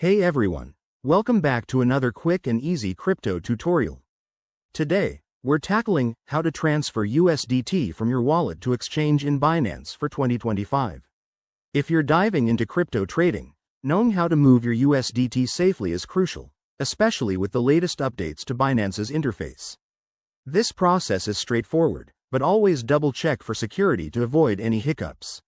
Hey everyone, welcome back to another quick and easy crypto tutorial. Today, we're tackling how to transfer USDT from your wallet to exchange in Binance for 2025. If you're diving into crypto trading, knowing how to move your USDT safely is crucial, especially with the latest updates to Binance's interface. This process is straightforward, but always double-check for security to avoid any hiccups.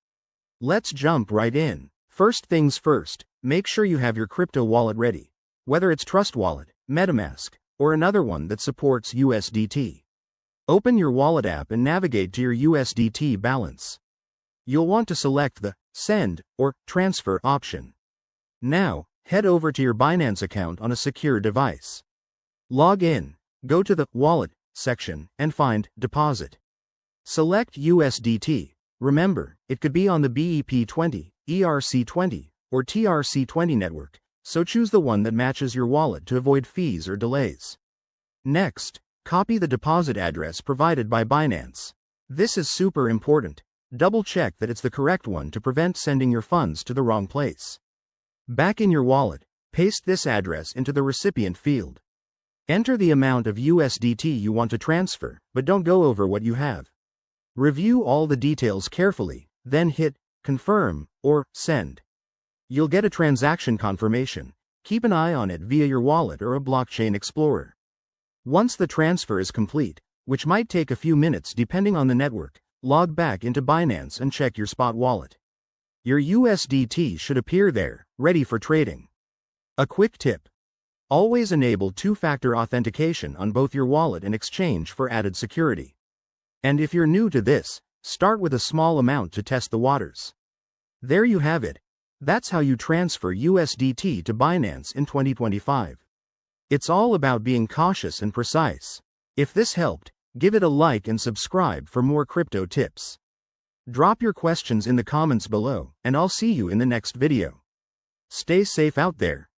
Let's jump right in. First things first, make sure you have your crypto wallet ready, whether it's Trust Wallet, MetaMask, or another one that supports USDT. Open your wallet app and navigate to your USDT balance. You'll want to select the Send or Transfer option. Now, head over to your Binance account on a secure device. Log in, go to the Wallet section, and find Deposit. Select USDT. Remember, it could be on the BEP20, ERC20, or TRC20 network, so choose the one that matches your wallet to avoid fees or delays. Next, copy the deposit address provided by Binance. This is super important. Double-check that it's the correct one to prevent sending your funds to the wrong place. Back in your wallet, paste this address into the recipient field. Enter the amount of USDT you want to transfer, but don't go over what you have. Review all the details carefully, then hit Confirm or Send. You'll get a transaction confirmation. Keep an eye on it via your wallet or a blockchain explorer. Once the transfer is complete, which might take a few minutes depending on the network, log back into Binance and check your spot wallet. Your USDT should appear there, ready for trading. A quick tip: always enable two-factor authentication on both your wallet and exchange for added security. And if you're new to this, start with a small amount to test the waters. There you have it. That's how you transfer USDT to Binance in 2025. It's all about being cautious and precise. If this helped, give it a like and subscribe for more crypto tips. Drop your questions in the comments below, and I'll see you in the next video. Stay safe out there.